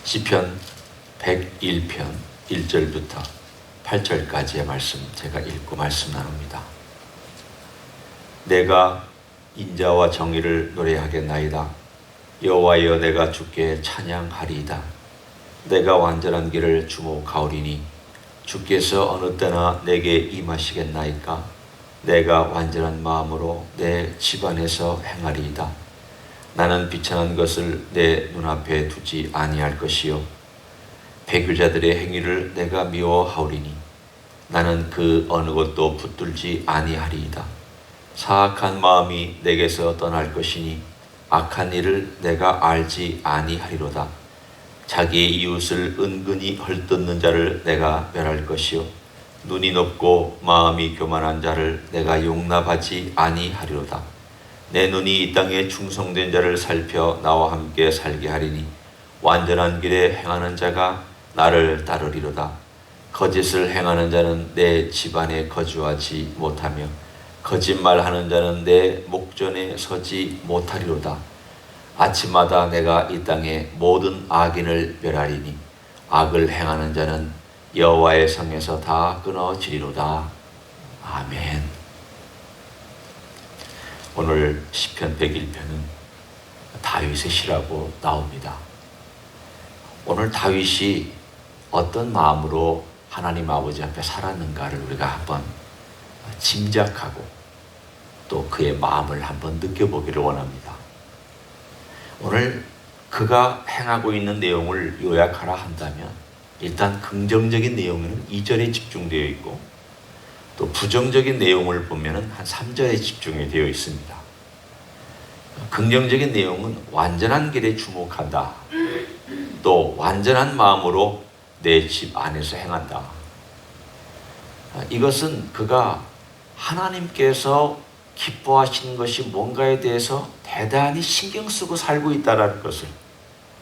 시편 101편 1절부터 8절까지의 말씀 제가 읽고 말씀 나눕니다. 내가 인자와 정의를 노래하겠나이다. 여호와여, 내가 주께 찬양하리이다. 내가 완전한 길을 주목하오리니 주께서 어느 때나 내게 임하시겠나이까. 내가 완전한 마음으로 내 집안에서 행하리이다. 나는 비천한 것을 내 눈앞에 두지 아니할 것이요 배교자들의 행위를 내가 미워하오리니 나는 그 어느 것도 붙들지 아니하리이다. 사악한 마음이 내게서 떠날 것이니 악한 일을 내가 알지 아니하리로다. 자기의 이웃을 은근히 헐뜯는 자를 내가 멸할 것이요 눈이 높고 마음이 교만한 자를 내가 용납하지 아니하리로다. 내 눈이 이 땅에 충성된 자를 살펴 나와 함께 살게 하리니 완전한 길에 행하는 자가 나를 따르리로다. 거짓을 행하는 자는 내 집안에 거주하지 못하며 거짓말하는 자는 내 목전에 서지 못하리로다. 아침마다 내가 이 땅의 모든 악인을 멸하리니 악을 행하는 자는 여호와의 성에서 다 끊어지리로다. 아멘. 오늘 시편 101편은 다윗의 시라고 나옵니다. 오늘 다윗이 어떤 마음으로 하나님 아버지 앞에 살았는가를 우리가 한번 짐작하고 또 그의 마음을 한번 느껴보기를 원합니다. 오늘 그가 행하고 있는 내용을 요약하라 한다면 일단 긍정적인 내용에는 2절에 집중되어 있고 또 부정적인 내용을 보면 한 3절에 집중이 되어 있습니다. 긍정적인 내용은 완전한 길에 주목한다. 또 완전한 마음으로 내 집 안에서 행한다. 이것은 그가 하나님께서 기뻐하시는 것이 뭔가에 대해서 대단히 신경 쓰고 살고 있다는 것을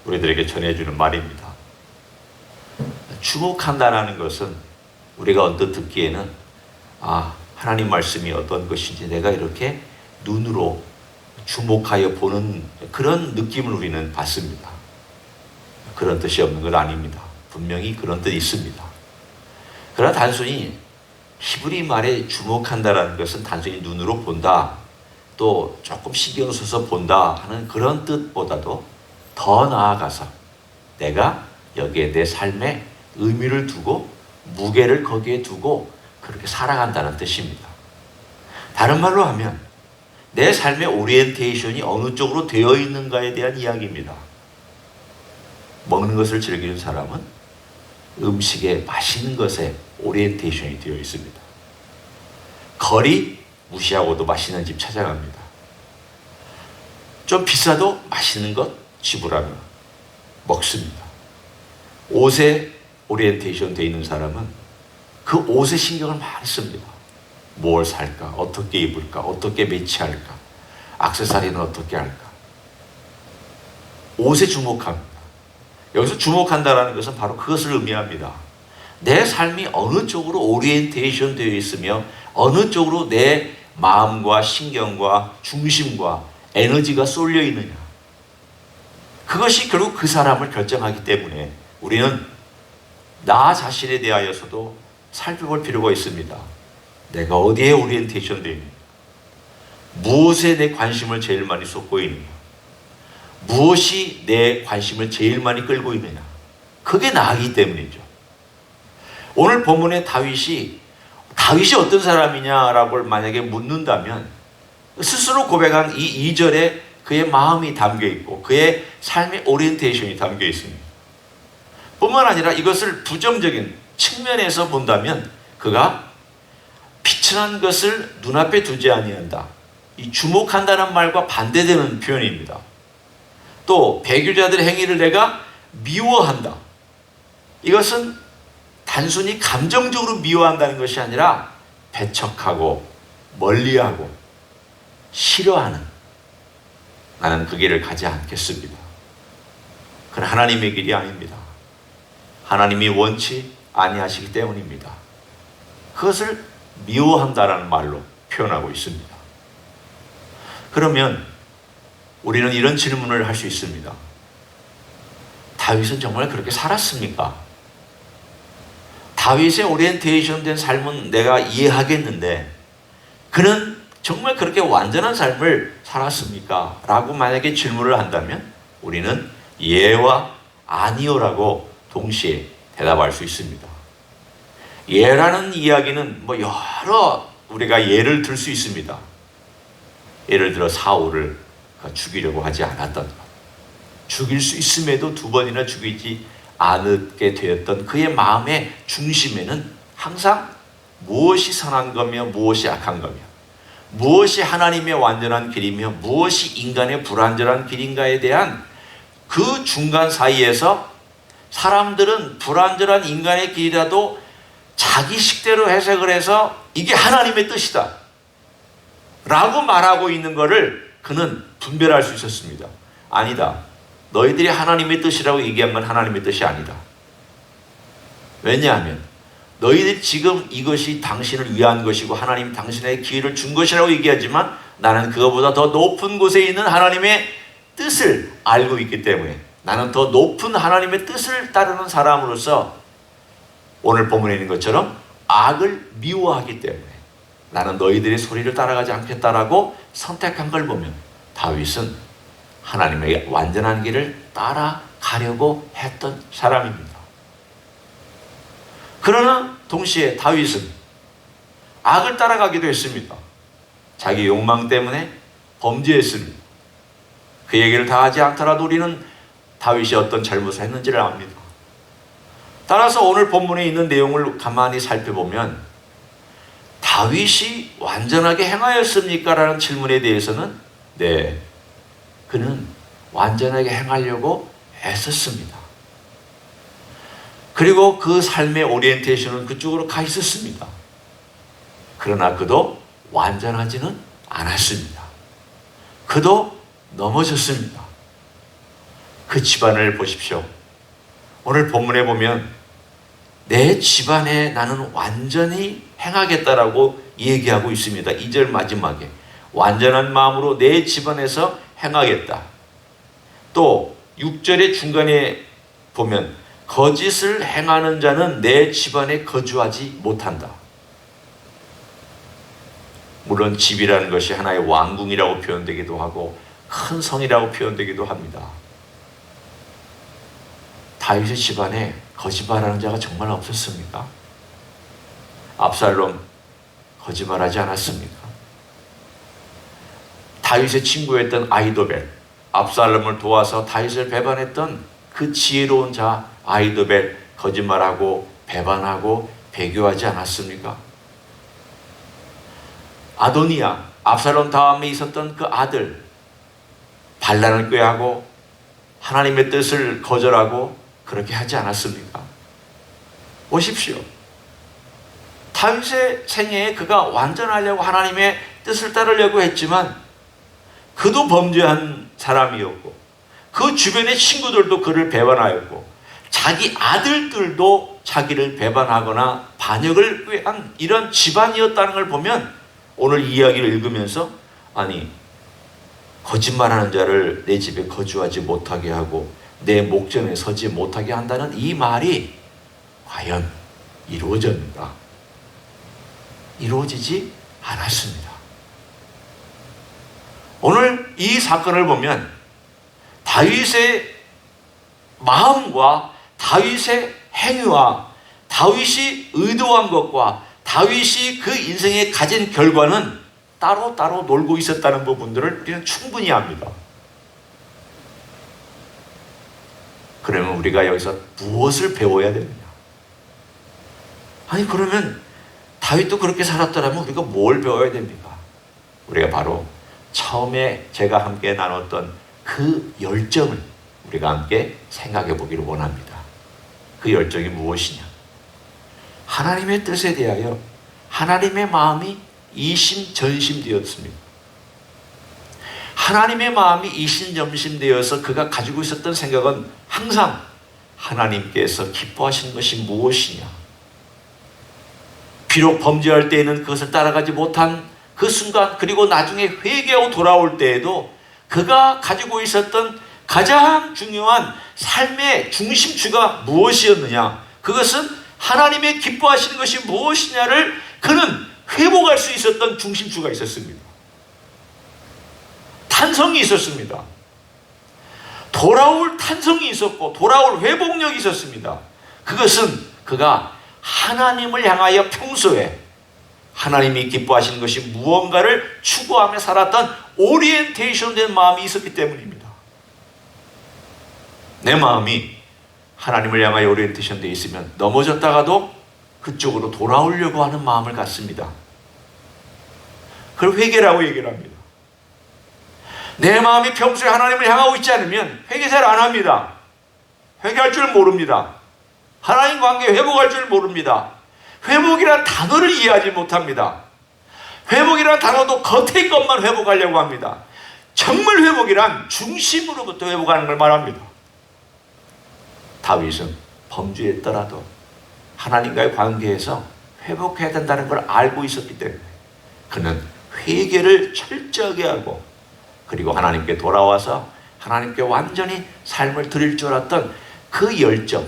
우리들에게 전해주는 말입니다. 주목한다는 것은 우리가 언뜻 듣기에는 하나님 말씀이 어떤 것인지 내가 이렇게 눈으로 주목하여 보는 그런 느낌을 우리는 받습니다. 그런 뜻이 없는 건 아닙니다. 분명히 그런 뜻이 있습니다. 그러나 단순히 히브리 말에 주목한다라는 것은 단순히 눈으로 본다, 또 조금 신경 써서 본다 하는 그런 뜻보다도 더 나아가서 내가 여기에 내 삶에 의미를 두고 무게를 거기에 두고 그렇게 살아간다는 뜻입니다. 다른 말로 하면 내 삶의 오리엔테이션이 어느 쪽으로 되어 있는가에 대한 이야기입니다. 먹는 것을 즐기는 사람은 음식에 맛있는 것에 오리엔테이션이 되어 있습니다. 거리 무시하고도 맛있는 집 찾아갑니다. 좀 비싸도 맛있는 것 지불하며 먹습니다. 옷에 오리엔테이션 되어 있는 사람은 그 옷에 신경을 많이 씁니다. 뭘 살까? 어떻게 입을까? 어떻게 매치할까? 액세서리는 어떻게 할까? 옷에 주목합니다. 여기서 주목한다는 것은 바로 그것을 의미합니다. 내 삶이 어느 쪽으로 오리엔테이션 되어 있으며 어느 쪽으로 내 마음과 신경과 중심과 에너지가 쏠려 있느냐. 그것이 결국 그 사람을 결정하기 때문에 우리는 나 자신에 대하여서도 살펴볼 필요가 있습니다. 내가 어디에 오리엔테이션 되어 있느냐. 무엇에 내 관심을 제일 많이 쏟고 있느냐. 무엇이 내 관심을 제일 많이 끌고 있느냐. 그게 나이기 때문이죠. 오늘 본문의 다윗이 어떤 사람이냐라고 만약에 묻는다면 스스로 고백한 이 2절에 그의 마음이 담겨 있고 그의 삶의 오리엔테이션이 담겨 있습니다. 뿐만 아니라 이것을 부정적인 측면에서 본다면 그가 비천한 것을 눈앞에 두지 아니한다. 이 주목한다는 말과 반대되는 표현입니다. 또 배교자들의 행위를 내가 미워한다. 이것은 단순히 감정적으로 미워한다는 것이 아니라 배척하고 멀리하고 싫어하는, 나는 그 길을 가지 않겠습니다. 그건 하나님의 길이 아닙니다. 하나님이 원치 아니하시기 때문입니다. 그것을 미워한다라는 말로 표현하고 있습니다. 그러면 우리는 이런 질문을 할 수 있습니다. 다윗은 정말 그렇게 살았습니까? 다윗의 오리엔테이션 된 삶은 내가 이해하겠는데 그는 정말 그렇게 완전한 삶을 살았습니까? 라고 만약에 질문을 한다면 우리는 예와 아니요라고 동시에 대답할 수 있습니다. 예라는 이야기는 여러 우리가 예를 들 수 있습니다. 예를 들어 사울을 죽이려고 하지 않았던 것, 죽일 수 있음에도 2번이나 죽이지 않게 되었던 그의 마음의 중심에는 항상 무엇이 선한 거며 무엇이 악한 거며 무엇이 하나님의 완전한 길이며 무엇이 인간의 불완전한 길인가에 대한 그 중간 사이에서 사람들은 불완전한 인간의 길이라도 자기 식대로 해석을 해서 이게 하나님의 뜻이다 라고 말하고 있는 것을 그는 분별할 수 있었습니다. 아니다. 너희들이 하나님의 뜻이라고 얘기한 건 하나님의 뜻이 아니다. 왜냐하면 너희들이 지금 이것이 당신을 위한 것이고 하나님 당신의 기회를 준 것이라고 얘기하지만 나는 그것보다 더 높은 곳에 있는 하나님의 뜻을 알고 있기 때문에 나는 더 높은 하나님의 뜻을 따르는 사람으로서 오늘 본문에 있는 것처럼 악을 미워하기 때문에 나는 너희들의 소리를 따라가지 않겠다라고 선택한 걸 보면 다윗은 하나님의 완전한 길을 따라가려고 했던 사람입니다. 그러나 동시에 다윗은 악을 따라가기도 했습니다. 자기 욕망 때문에 범죄했습니다. 그 얘기를 다 하지 않더라도 우리는 다윗이 어떤 잘못을 했는지를 압니다. 따라서 오늘 본문에 있는 내용을 가만히 살펴보면 다윗이 완전하게 행하였습니까? 라는 질문에 대해서는 네, 그는 완전하게 행하려고 애썼습니다. 그리고 그 삶의 오리엔테이션은 그쪽으로 가 있었습니다. 그러나 그도 완전하지는 않았습니다. 그도 넘어졌습니다. 그 집안을 보십시오. 오늘 본문에 보면 내 집안에 나는 완전히 행하겠다라고 얘기하고 있습니다. 2절 마지막에 완전한 마음으로 내 집안에서 행하겠다. 또 6절의 중간에 보면 거짓을 행하는 자는 내 집안에 거주하지 못한다. 물론 집이라는 것이 하나의 왕궁이라고 표현되기도 하고 큰 성이라고 표현되기도 합니다. 다윗의 집안에 거짓말하는 자가 정말 없었습니까? 압살롬 거짓말하지 않았습니까? 다윗의 친구였던 아히도벨, 압살롬을 도와서 다윗을 배반했던 그 지혜로운 자 아히도벨 거짓말하고 배반하고 배교하지 않았습니까? 아도니아, 압살롬 다음에 있었던 그 아들 반란을 꾀하고 하나님의 뜻을 거절하고 그렇게 하지 않았습니까? 보십시오. 다윗의 생애에 그가 완전하려고 하나님의 뜻을 따르려고 했지만 그도 범죄한 사람이었고 그 주변의 친구들도 그를 배반하였고 자기 아들들도 자기를 배반하거나 반역을 꾀한 이런 집안이었다는 걸 보면 오늘 이야기를 읽으면서 아니 거짓말하는 자를 내 집에 거주하지 못하게 하고 내 목전에 서지 못하게 한다는 이 말이 과연 이루어졌는가? 이루어지지 않았습니다. 오늘 이 사건을 보면 다윗의 마음과 다윗의 행위와 다윗이 의도한 것과 다윗이 그 인생에 가진 결과는 따로따로 놀고 있었다는 부분들을 우리는 충분히 압니다. 그러면 우리가 여기서 무엇을 배워야 되느냐? 아니 그러면 다윗도 그렇게 살았더라면 우리가 뭘 배워야 됩니까? 우리가 바로 처음에 제가 함께 나눴던 그 열정을 우리가 함께 생각해 보기를 원합니다. 그 열정이 무엇이냐? 하나님의 뜻에 대하여 하나님의 마음이 이심전심되었습니다. 하나님의 마음이 이심전심되어서 그가 가지고 있었던 생각은 항상 하나님께서 기뻐하시는 것이 무엇이냐? 비록 범죄할 때에는 그것을 따라가지 못한 그 순간 그리고 나중에 회개하고 돌아올 때에도 그가 가지고 있었던 가장 중요한 삶의 중심추가 무엇이었느냐? 그것은 하나님의 기뻐하시는 것이 무엇이냐를 그는 회복할 수 있었던 중심추가 있었습니다. 탄성이 있었습니다. 돌아올 탄성이 있었고 돌아올 회복력이 있었습니다. 그것은 그가 하나님을 향하여 평소에 하나님이 기뻐하시는 것이 무언가를 추구하며 살았던 오리엔테이션된 마음이 있었기 때문입니다. 내 마음이 하나님을 향하여 오리엔테이션 되어 있으면 넘어졌다가도 그쪽으로 돌아오려고 하는 마음을 갖습니다. 그걸 회개라고 얘기를 합니다. 내 마음이 평소에 하나님을 향하고 있지 않으면 회개 잘 안 합니다. 회개할 줄 모릅니다. 하나님 관계 회복할 줄 모릅니다. 회복이란 단어를 이해하지 못합니다. 회복이란 단어도 겉의 것만 회복하려고 합니다. 정말 회복이란 중심으로부터 회복하는 걸 말합니다. 다윗은 범죄했더라도 하나님과의 관계에서 회복해야 된다는 걸 알고 있었기 때문에 그는 회개를 철저하게 하고 그리고 하나님께 돌아와서 하나님께 완전히 삶을 드릴 줄 알았던 그 열정,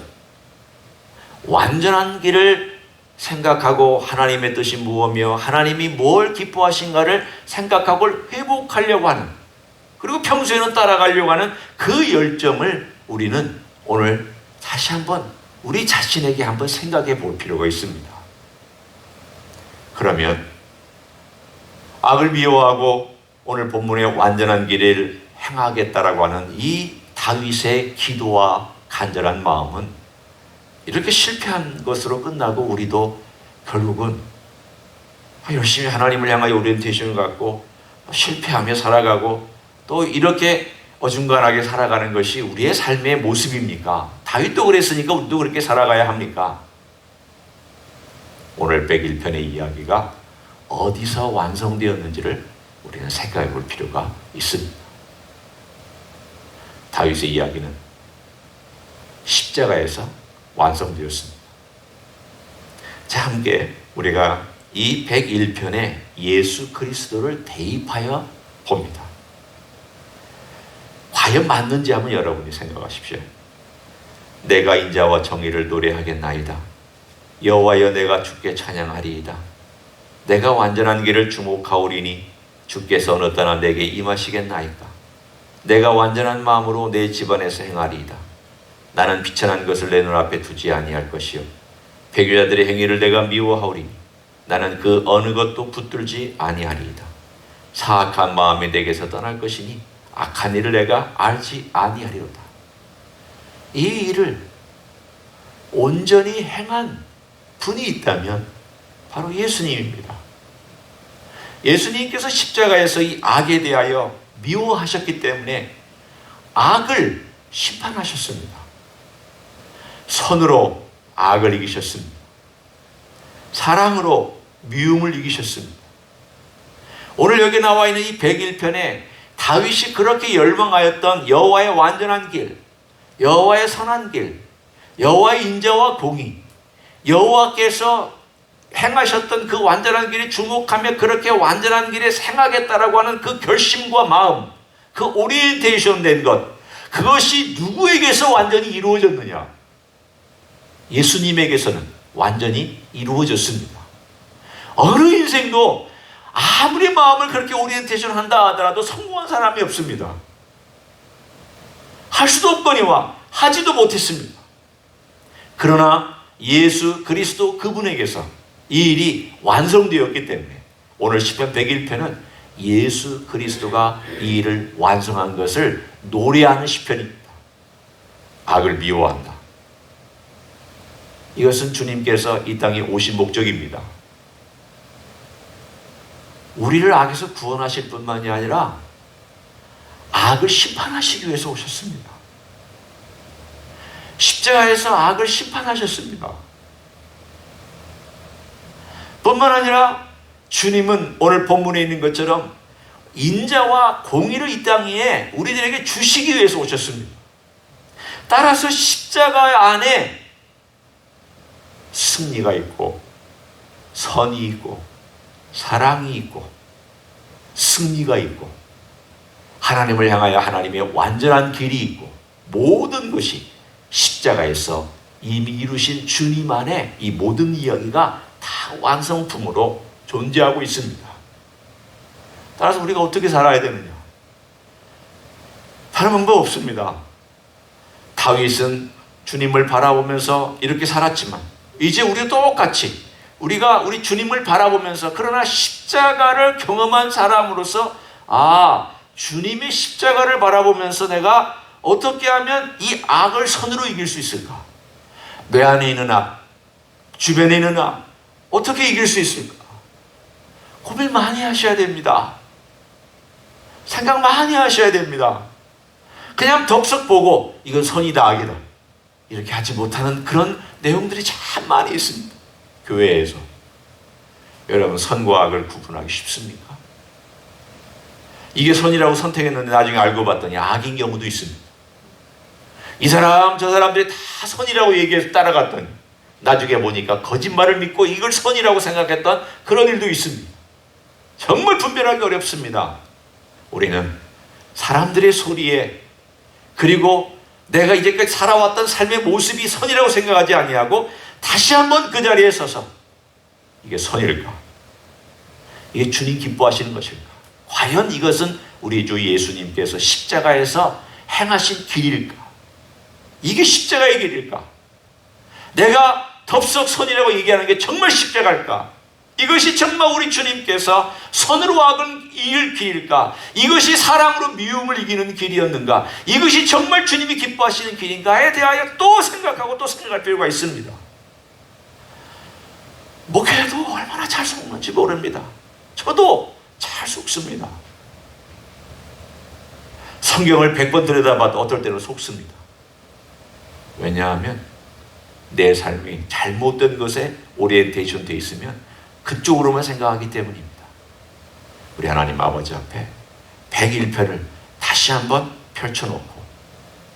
완전한 길을 생각하고 하나님의 뜻이 무엇이며 하나님이 뭘 기뻐하신가를 생각하고 회복하려고 하는, 그리고 평소에는 따라가려고 하는 그 열정을 우리는 오늘 다시 한번 우리 자신에게 한번 생각해 볼 필요가 있습니다. 그러면 악을 미워하고 오늘 본문의 완전한 길을 행하겠다라고 하는 이 다윗의 기도와 간절한 마음은 이렇게 실패한 것으로 끝나고 우리도 결국은 열심히 하나님을 향하여 오리엔테이션을 갖고 실패하며 살아가고 또 이렇게 어중간하게 살아가는 것이 우리의 삶의 모습입니까? 다윗도 그랬으니까 우리도 그렇게 살아가야 합니까? 오늘 101편의 이야기가 어디서 완성되었는지를 우리는 생각해 볼 필요가 있습니다. 다윗의 이야기는 십자가에서 완성되었습니다. 자, 함께 우리가 이 101편에 예수 그리스도를 대입하여 봅니다. 과연 맞는지 한번 여러분이 생각하십시오. 내가 인자와 정의를 노래하겠나이다. 여호와여 내가 주께 찬양하리이다. 내가 완전한 길을 주목하오리니 주께서 어느 때나 내게 임하시겠나이까. 내가 완전한 마음으로 내 집안에서 행하리이다. 나는 비천한 것을 내 눈앞에 두지 아니할 것이요 배교자들의 행위를 내가 미워하오리니 나는 그 어느 것도 붙들지 아니하리이다. 사악한 마음이 내게서 떠날 것이니 악한 일을 내가 알지 아니하리로다. 이 일을 온전히 행한 분이 있다면 바로 예수님입니다. 예수님께서 십자가에서 이 악에 대하여 미워하셨기 때문에 악을 심판하셨습니다. 선으로 악을 이기셨습니다. 사랑으로 미움을 이기셨습니다. 오늘 여기 나와 있는 이 101편에 다윗이 그렇게 열망하였던 여호와의 완전한 길, 여호와의 선한 길, 여호와의 인자와 공의, 여호와께서 행하셨던 그 완전한 길에 주목하며 그렇게 완전한 길에 행하겠다라고 하는 그 결심과 마음, 그 오리엔테이션 된 것, 그것이 누구에게서 완전히 이루어졌느냐? 예수님에게서는 완전히 이루어졌습니다. 어느 인생도 아무리 마음을 그렇게 오리엔테이션 한다 하더라도 성공한 사람이 없습니다. 할 수도 없거니와 하지도 못했습니다. 그러나 예수 그리스도 그분에게서 이 일이 완성되었기 때문에 오늘 시편 101편은 예수 그리스도가 이 일을 완성한 것을 노래하는 시편입니다. 악을 미워한다. 이것은 주님께서 이 땅에 오신 목적입니다. 우리를 악에서 구원하실 뿐만이 아니라 악을 심판하시기 위해서 오셨습니다. 십자가에서 악을 심판하셨습니다. 뿐만 아니라 주님은 오늘 본문에 있는 것처럼 인자와 공의를 이 땅 위에 우리들에게 주시기 위해서 오셨습니다. 따라서 십자가 안에 승리가 있고 선이 있고 사랑이 있고 승리가 있고 하나님을 향하여 하나님의 완전한 길이 있고 모든 것이 십자가에서 이미 이루신 주님 안에 이 모든 이야기가 다 완성품으로 존재하고 있습니다. 따라서 우리가 어떻게 살아야 되느냐? 다른 방법 없습니다. 다윗은 주님을 바라보면서 이렇게 살았지만 이제 우리도 똑같이 우리 주님을 바라보면서 그러나 십자가를 경험한 사람으로서 주님의 십자가를 바라보면서 내가 어떻게 하면 이 악을 선으로 이길 수 있을까? 내 안에 있는 악, 주변에 있는 악, 어떻게 이길 수 있을까? 고민 많이 하셔야 됩니다. 생각 많이 하셔야 됩니다. 그냥 덕석 보고 이건 선이다 악이다 이렇게 하지 못하는 그런 내용들이 참 많이 있습니다. 교회에서. 여러분, 선과 악을 구분하기 쉽습니까? 이게 선이라고 선택했는데 나중에 알고 봤더니 악인 경우도 있습니다. 이 사람 저 사람들이 다 선이라고 얘기해서 따라갔더니 나중에 보니까 거짓말을 믿고 이걸 선이라고 생각했던 그런 일도 있습니다. 정말 분별하기 어렵습니다. 우리는 사람들의 소리에 그리고 내가 이제까지 살아왔던 삶의 모습이 선이라고 생각하지 아니하고 다시 한번 그 자리에 서서 이게 선일까? 이게 주님 기뻐하시는 것일까? 과연 이것은 우리 주 예수님께서 십자가에서 행하신 길일까? 이게 십자가의 길일까? 내가 덥석 선이라고 얘기하는 게 정말 십자가일까? 이것이 정말 우리 주님께서 선으로 악을 이길 길일까? 이것이 사랑으로 미움을 이기는 길이었는가? 이것이 정말 주님이 기뻐하시는 길인가에 대하여 또 생각하고 또 생각할 필요가 있습니다. 목회도 얼마나 잘 속는지 모릅니다. 저도 잘 속습니다. 성경을 100번 들여다봐도 어떨 때는 속습니다. 왜냐하면 내 삶이 잘못된 것에 오리엔테이션 되어 있으면 그쪽으로만 생각하기 때문입니다. 우리 하나님 아버지 앞에 101편을 다시 한번 펼쳐놓고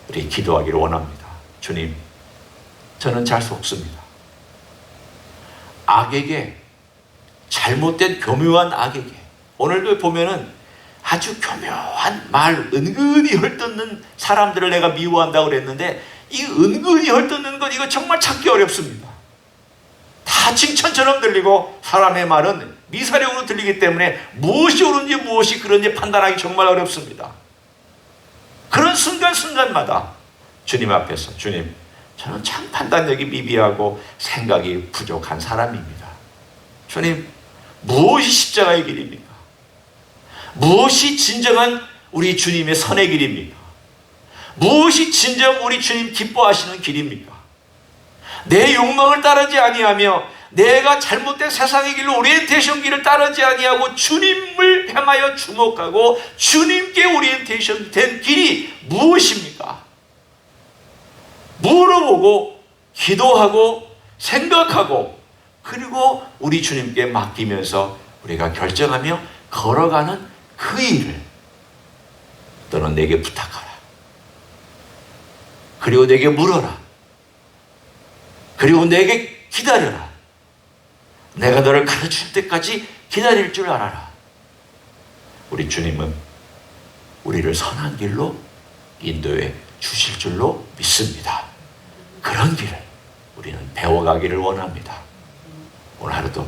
우리 기도하기를 원합니다. 주님, 저는 잘 속습니다. 악에게, 잘못된 교묘한 악에게, 오늘도 보면은 아주 교묘한 말, 은근히 헐뜯는 사람들을 내가 미워한다고 그랬는데 이 은근히 헐뜯는 것 이거 정말 찾기 어렵습니다. 다 칭찬처럼 들리고 사람의 말은 미사력으로 들리기 때문에 무엇이 옳은지 무엇이 그런지 판단하기 정말 어렵습니다. 그런 순간순간마다 주님 앞에서 주님, 저는 참 판단력이 미비하고 생각이 부족한 사람입니다. 주님, 무엇이 십자가의 길입니까? 무엇이 진정한 우리 주님의 선의 길입니까? 무엇이 진정 우리 주님 기뻐하시는 길입니까? 내 욕망을 따르지 아니하며 내가 잘못된 세상의 길로 오리엔테이션 길을 따르지 아니하고 주님을 향하여 주목하고 주님께 오리엔테이션 된 길이 무엇입니까? 물어보고 기도하고 생각하고 그리고 우리 주님께 맡기면서 우리가 결정하며 걸어가는 그 일을 너는 내게 부탁하라. 그리고 내게 물어라. 그리고 내게 기다려라. 내가 너를 가르칠 때까지 기다릴 줄 알아라. 우리 주님은 우리를 선한 길로 인도해 주실 줄로 믿습니다. 그런 길을 우리는 배워가기를 원합니다. 오늘 하루도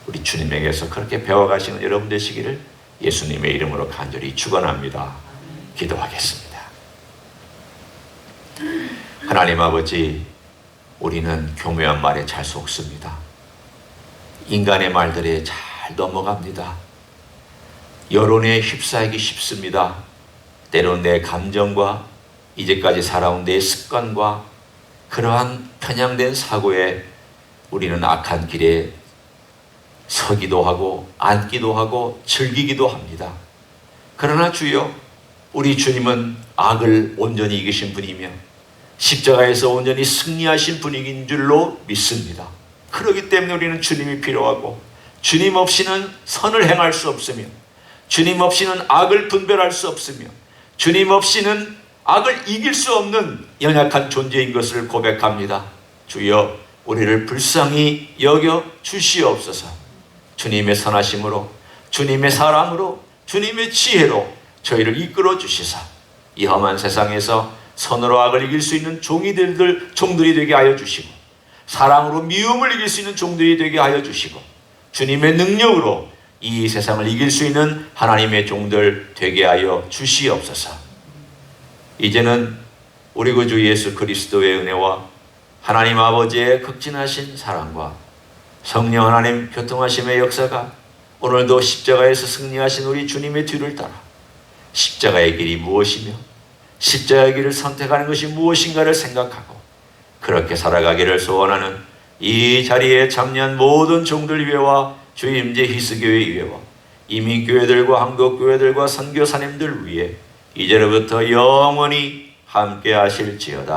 우리 주님에게서 그렇게 배워가시는 여러분 되시기를 예수님의 이름으로 간절히 축원합니다. 기도하겠습니다. 하나님 아버지, 우리는 교묘한 말에 잘 속습니다. 인간의 말들에 잘 넘어갑니다. 여론에 휩싸이기 쉽습니다. 때론 내 감정과 이제까지 살아온 내 습관과 그러한 편향된 사고에 우리는 악한 길에 서기도 하고 앉기도 하고 즐기기도 합니다. 그러나 주여, 우리 주님은 악을 온전히 이기신 분이며 십자가에서 온전히 승리하신 분인 줄로 믿습니다. 그렇기 때문에 우리는 주님이 필요하고 주님 없이는 선을 행할 수 없으며 주님 없이는 악을 분별할 수 없으며 주님 없이는 악을 이길 수 없는 연약한 존재인 것을 고백합니다. 주여, 우리를 불쌍히 여겨 주시옵소서. 주님의 선하심으로, 주님의 사랑으로, 주님의 지혜로 저희를 이끌어 주시사 이 험한 세상에서 선으로 악을 이길 수 있는 종들이 되게 하여 주시고, 사랑으로 미움을 이길 수 있는 종들이 되게 하여 주시고, 주님의 능력으로 이 세상을 이길 수 있는 하나님의 종들 되게 하여 주시옵소서. 이제는 우리 구주 예수 그리스도의 은혜와 하나님 아버지의 극진하신 사랑과 성령 하나님 교통하심의 역사가 오늘도 십자가에서 승리하신 우리 주님의 뒤를 따라 십자가의 길이 무엇이며 십자가의 길을 선택하는 것이 무엇인가를 생각하고 그렇게 살아가기를 소원하는 이 자리에 참여한 모든 종들 위해와 주임제 히스교회 위해와 이민교회들과 한국교회들과 선교사님들 위해 이제로부터 영원히 함께 하실지어다.